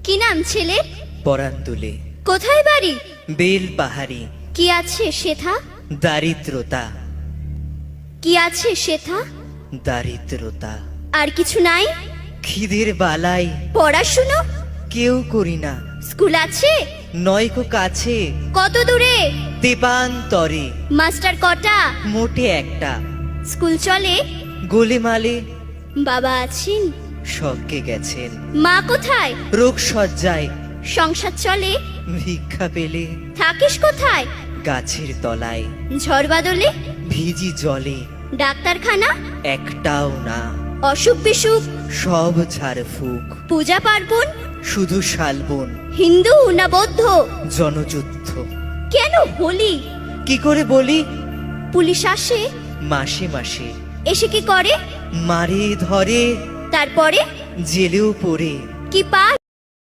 কি নাম ছেলে? পরান তুলে কোথায় বাড়ি? বেল পাহাড়ি। কি আছে সেথা? দারিদ্রতা, কি আছে সেথা? দারিদ্রতা। আর কিছু নাই? খিদের বালাই পড়াশুনো? কেউ করি না, স্কুল আছে? নয়কো কাছে কত দূরে? দেবান্তরে। মাস্টার কটা? মোটে একটা। স্কুল চলে? গোলেমালে বাবা আছেন? স্বর্গে গেছেন। মা কোথায়? রোগ সজ্জায় সংসার চলে? ভিক্ষা পেলে থাকিস কোথায়? গাছের তলায়। ঝড় বাদলে? ভিজি জলে ডাক্তারখানা? একটাও না, অসুখ বিসুখ? সব ঝাড়ফুঁক। পূজা পার্বণ? শুধু শালবন, হিন্দু না বৌদ্ধ? জনযুদ্ধ। কেন হোলি? কি করে বলি? পুলিশ আসে? মাসে মাসে এসে কি করে? মারে ধরে, তারপরে? জেলেও পড়ে। কি পায়?